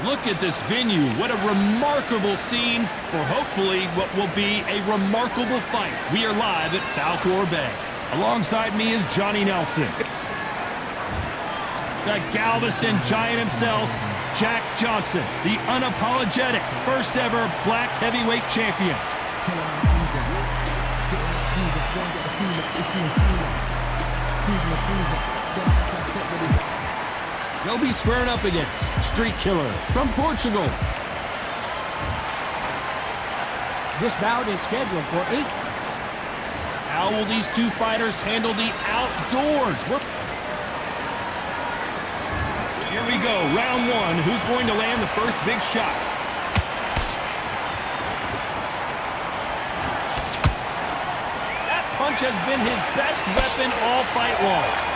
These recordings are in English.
Look at this venue. What a remarkable scene for hopefully what will be a remarkable fight. We are live at Falcor Bay. Alongside me is Johnny Nelson. The Galveston Giant himself, Jack Johnson, the unapologetic first ever black heavyweight champion. They'll be squaring up against Street Killer from Portugal. This bout is scheduled for 8. How will these two fighters handle the outdoors? Here we go, round one. Who's going to land the first big shot? That punch has been his best weapon all fight long.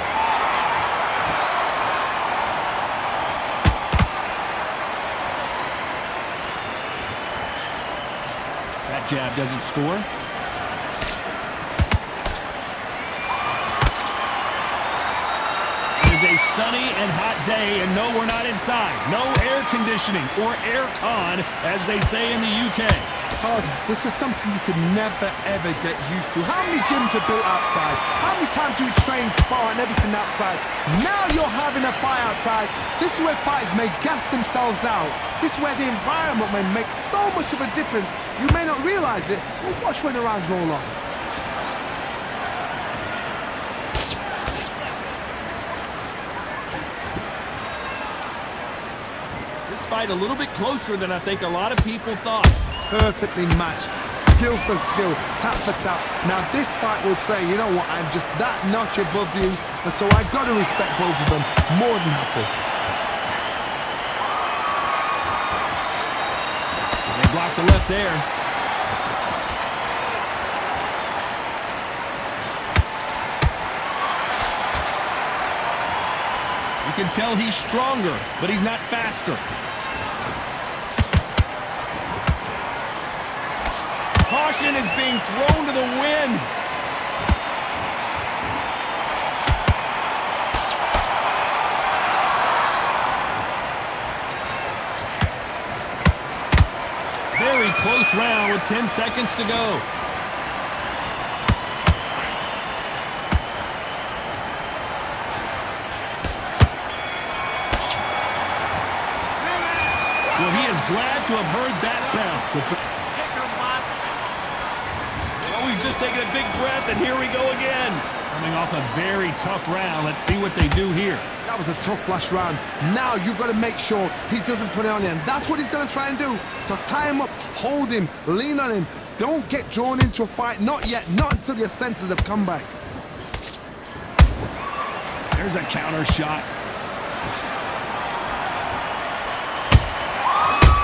That jab doesn't score. It is a sunny and hot day, and no, we're not inside. No air conditioning or air con, as they say in the UK. Todd, this is something you could never, ever get used to. How many gyms are built outside? How many times do we train, spar, and everything outside? Now you're having a fight outside. This is where fighters may gas themselves out. This is where the environment may make so much of a difference. You may not realize it, but watch when the rounds roll on. This fight a little bit closer than I think a lot of people thought. Perfectly matched, skill for skill, tap for tap. Now this fight will say, you know what, I'm just that notch above you, and so I've got to respect both of them more than happy. They blocked the left there. You can tell he's stronger, but he's not faster. Caution is being thrown to the wind. Very close round with 10 seconds to go. Well, he is glad to have heard that bell. Oh, he's just taking a big breath, and here we go again. Coming off a very tough round. Let's see what they do here. That was a tough last round. Now you've got to make sure he doesn't put it on him. That's what he's going to try and do. So tie him up, hold him, lean on him. Don't get drawn into a fight. Not yet. Not until your senses have come back. There's a counter shot.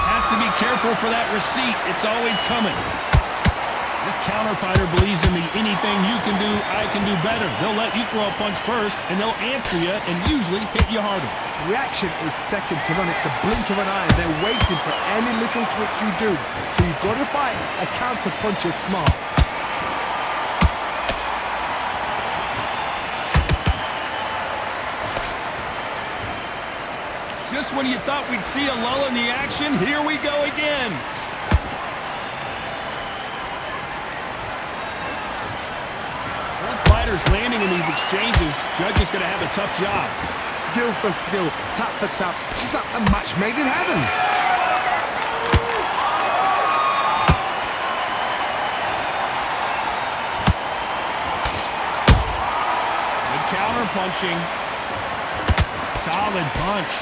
Has to be careful for that receipt. It's always coming. This counter fighter believes in the anything you can do, I can do better. They'll let you throw a punch first, and they'll answer you and usually hit you harder. Reaction is second to none. It's the blink of an eye. They're waiting for any little twitch you do. So you've got to fight a counter punch is smart. Just when you thought we'd see a lull in the action, here we go again. Fighters landing in these exchanges, Judge is going to have a tough job. Skill for skill, tap for tap. She's like a match made in heaven. Good counter punching. Solid punch.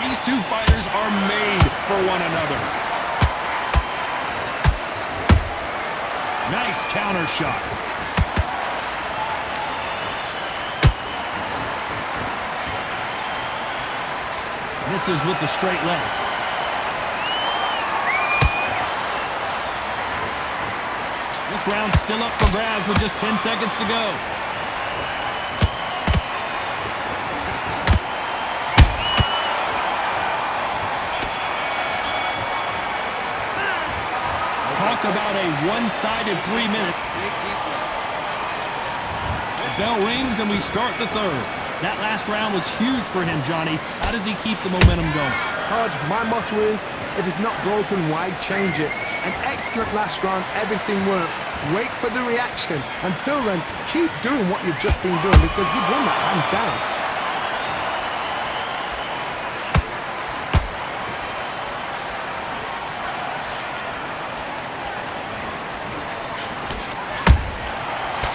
These two fighters are made for one another. Nice counter shot. Misses with the straight leg. This round's still up for grabs with just 10 seconds to go. Talk about a one-sided 3 minute. Bell rings and we start the third. That last round was huge for him, Johnny. How does he keep the momentum going? Todd, my motto is, if it's not broken, why change it? An excellent last round, everything works. Wait for the reaction. Until then, keep doing what you've just been doing because you've won that hands down.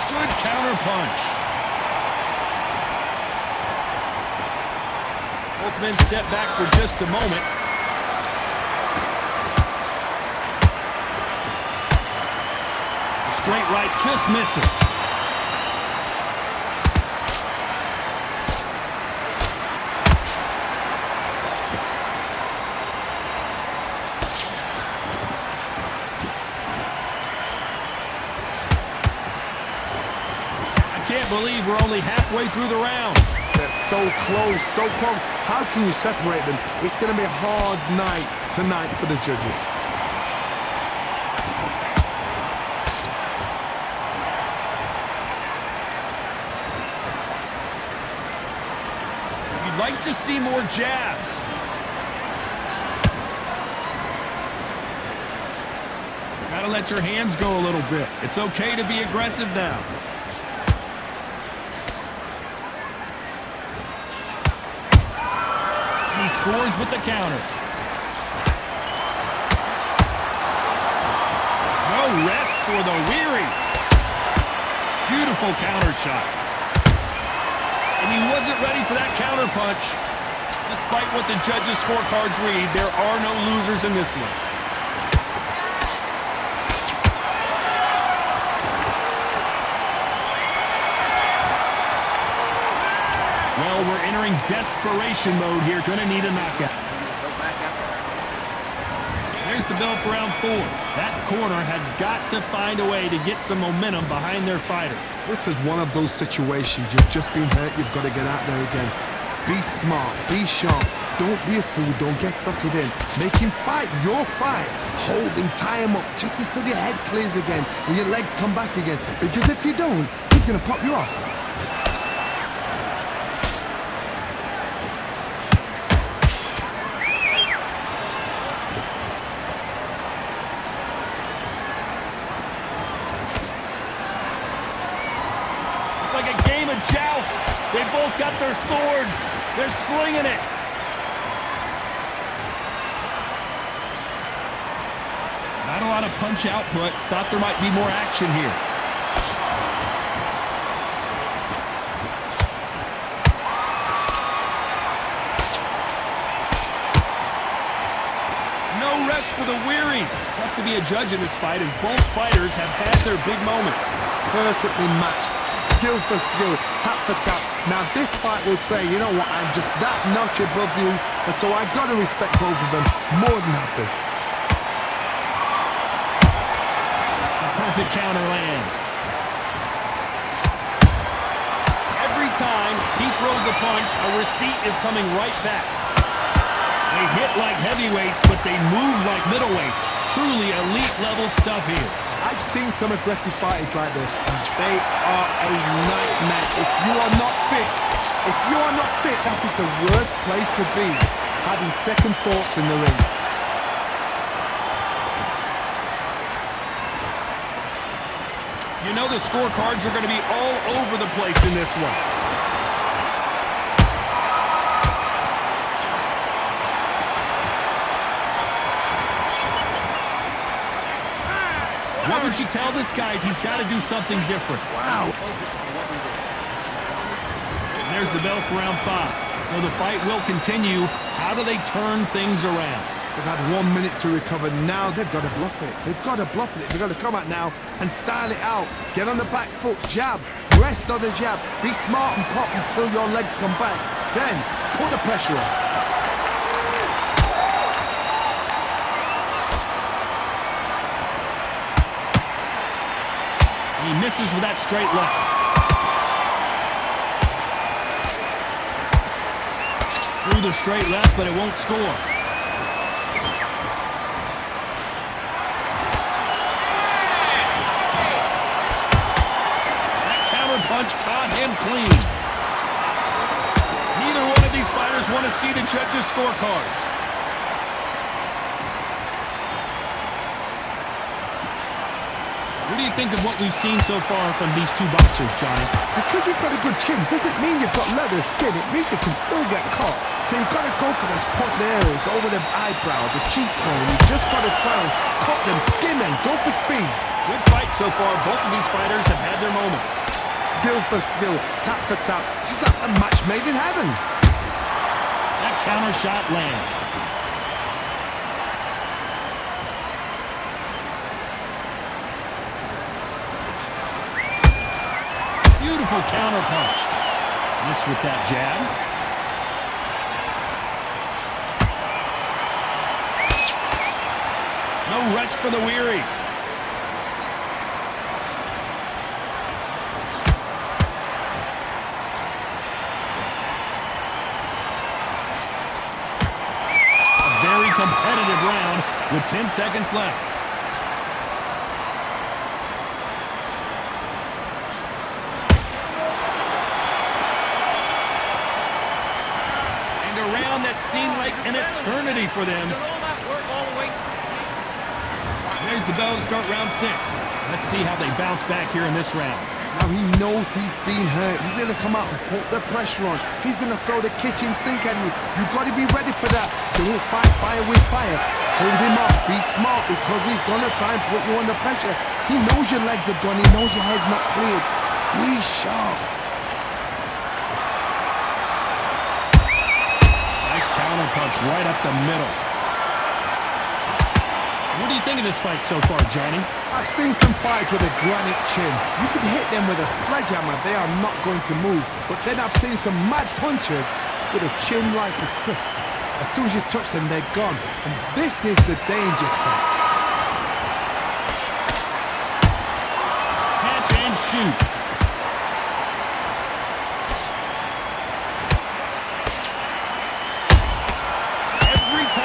Good counter punch. Both men step back for just a moment. The straight right just misses. I can't believe we're only halfway through the round. They're so close, so close. How can you separate them? It's going to be a hard night tonight for the judges. You'd like to see more jabs. Gotta let your hands go a little bit. It's okay to be aggressive now. He scores with the counter. No rest for the weary. Beautiful counter shot. And he wasn't ready for that counter punch. Despite what the judges' scorecards read, there are no losers in this one. Well, we're entering desperation mode here. Gonna need a knockout. There's the bell for round 4. That corner has got to find a way to get some momentum behind their fighter. This is one of those situations. You've just been hurt. You've got to get out there again. Be smart. Be sharp. Don't be a fool. Don't get sucked in. Make him fight your fight. Hold him. Tie him up just until your head clears again and your legs come back again. Because if you don't, he's going to pop you off. Like a game of joust. They both got their swords. They're slinging it. Not a lot of punch output. Thought there might be more action here. No rest for the weary. Tough to be a judge in this fight as both fighters have had their big moments. Perfectly matched. Skill for skill, tap for tap. Now this fight will say, you know what, I'm just that notch above you, and so I've got to respect both of them more than happy. The perfect counter lands. Every time he throws a punch, a receipt is coming right back. They hit like heavyweights, but they move like middleweights. Truly elite level stuff here. I've seen some aggressive fighters like this, and they are a nightmare. If you are not fit, that is the worst place to be, having second thoughts in the ring. You know the scorecards are going to be all over the place in this one. What would you tell this guy? He's got to do something different. Wow. And there's the bell for round 5. So the fight will continue. How do they turn things around? They've had 1 minute to recover. Now they've got to bluff it. They've got to bluff it. They've got to come out now and style it out. Get on the back foot, jab, rest on the jab. Be smart and pop until your legs come back. Then put the pressure on. He misses with that straight left. Through the straight left, but it won't score. That counter punch caught Caught him clean. Neither one of these fighters want to see the judges' scorecards. What do you think of what we've seen so far from these two boxers, Johnny? Because you've got a good chin doesn't mean you've got leather skin. It means you can still get caught. So you've got to go for those point areas over the eyebrow, the cheekbone. You've just got to try and cut them, skim them, go for speed. Good fight so far. Both of these fighters have had their moments. Skill for skill, tap for tap. Just like a match made in heaven. That counter shot lands. Beautiful counter punch. Miss with that jab. No rest for the weary. A very competitive round with 10 seconds left. That seemed like an eternity for them. There's the bell to start round 6. Let's see how they bounce back here in this round. Now he knows he's been hurt. He's going to come out and put the pressure on. He's going to throw the kitchen sink at you. You've got to be ready for that. Don't fight fire with fire. Hold him up. Be smart because he's going to try and put you under pressure. He knows your legs are gone. He knows your head's not cleared. Be sharp. Counter punch right up the middle. What do you think of this fight so far, Johnny? I've seen some fights with a granite chin. You can hit them with a sledgehammer, they are not going to move. But then I've seen some mad punchers with a chin like a crisp. As soon as you touch them, they're gone. And this is the danger spot. Catch and shoot.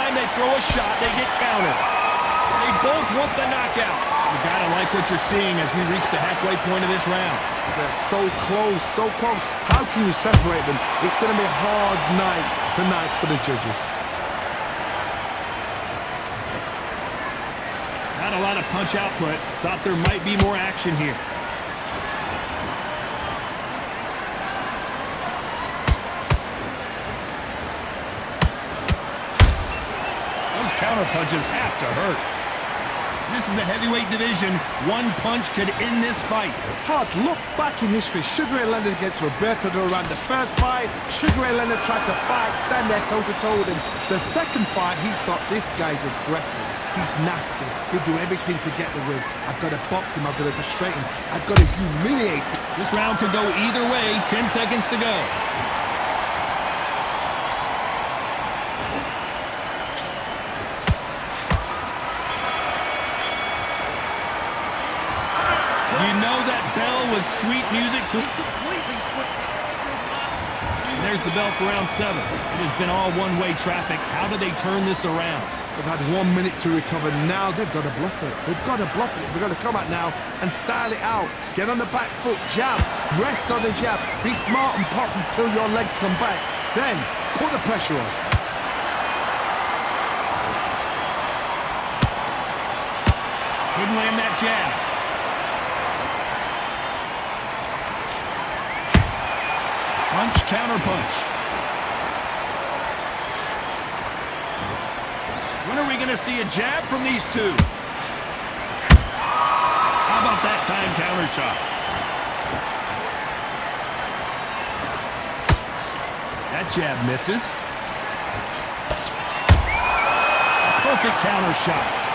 They throw a shot, they get countered. They both want the knockout. You gotta like what you're seeing as we reach the halfway point of this round. They're so close, so close. How can you separate them? It's going to be a hard night tonight for the judges. Not a lot of punch output. Thought there might be more action here. Counter punches have to hurt. This is the heavyweight division. One punch could end this fight. Hard look back in history. Sugar Ray Leonard against Roberto Duran. The first fight, Sugar Ray Leonard tried to fight, stand there toe-to-toe with him. The second fight, he thought this guy's aggressive. He's nasty. He'll do everything to get the win. I've got to box him. I've got to frustrate him. I've got to humiliate him. This round could go either way. 10 seconds to go. You know that bell was sweet music to... And there's the bell for round 7. It has been all one-way traffic. How do they turn this around? They've had 1 minute to recover. Now they've got to bluff it. They've got to bluff it. They've got to come out now and style it out. Get on the back foot, jab, rest on the jab. Be smart and pop until your legs come back. Then put the pressure on. Couldn't land that jab. Punch, counter punch. When are we going to see a jab from these two? How about that time counter shot? That jab misses. Perfect counter shot.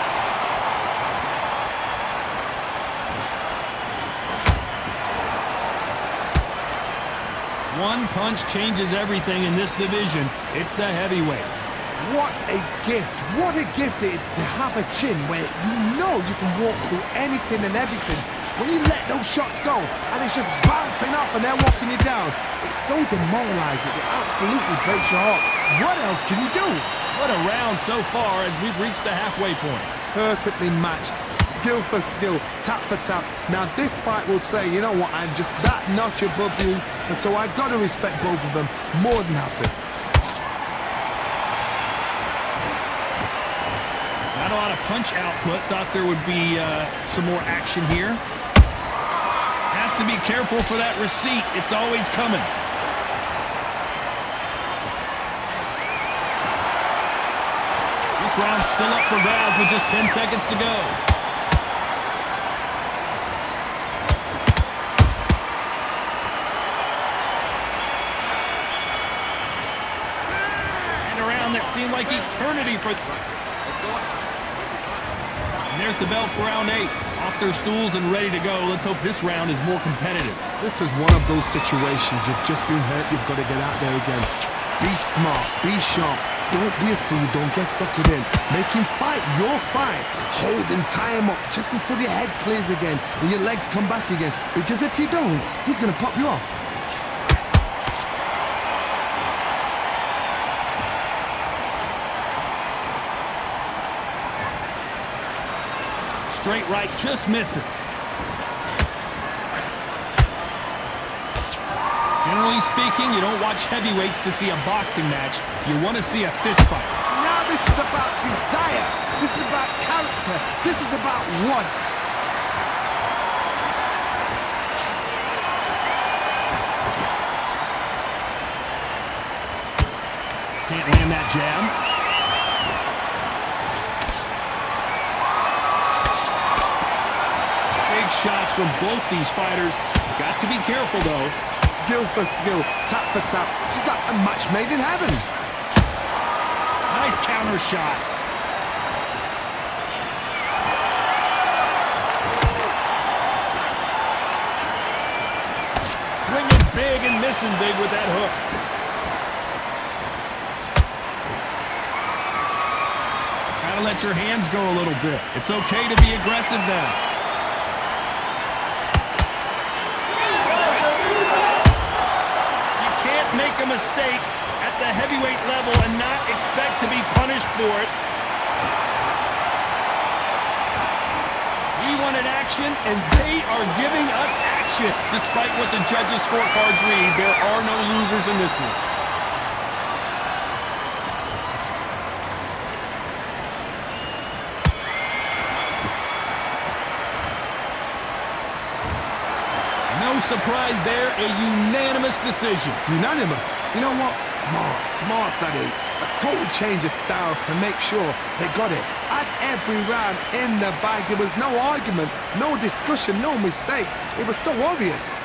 One punch changes everything in this division. It's the heavyweights. What a gift. What a gift it is to have a chin where you know you can walk through anything and everything. When you let those shots go and it's just bouncing up and they're walking you down, it's so demoralizing. It absolutely breaks your heart. What else can you do? What a round so far as we've reached the halfway point. Perfectly matched, skill for skill, tap for tap. Now this fight will say, you know what, I'm just that notch above you, and so I've got to respect both of them more than happy. Not a lot of punch output. Thought there would be some more action here. Has to be careful for that receipt. It's always coming. This round's still up for grabs with just 10 seconds to go. And a round that seemed like eternity for... And there's the bell for round 8. Off their stools and ready to go. Let's hope this round is more competitive. This is one of those situations you've just been hurt, you've got to get out there again. Be smart, be sharp. Don't be a fool, don't get suckered in. Make him fight your fight. Hold him, tie him up just until your head clears again and your legs come back again. Because if you don't, he's going to pop you off. Straight right just misses. Generally speaking, you don't watch heavyweights to see a boxing match. You want to see a fist fight. Now this is about desire. This is about character. This is about want. Can't land that jab. Big shots from both these fighters. Got to be careful, though. Skill for skill, tap for tap. Just like a match made in heaven. Nice counter shot. Swinging big and missing big with that hook. Gotta let your hands go a little bit. It's okay to be aggressive now. Make a mistake at the heavyweight level and not expect to be punished for it. We wanted action, and they are giving us action. Despite what the judges' scorecards read, there are no losers in this one. No surprise there, a unanimous decision. Unanimous? You know what? Smart, that is. A total change of styles to make sure they got it. At every round in the bag, there was no argument, no discussion, no mistake. It was so obvious.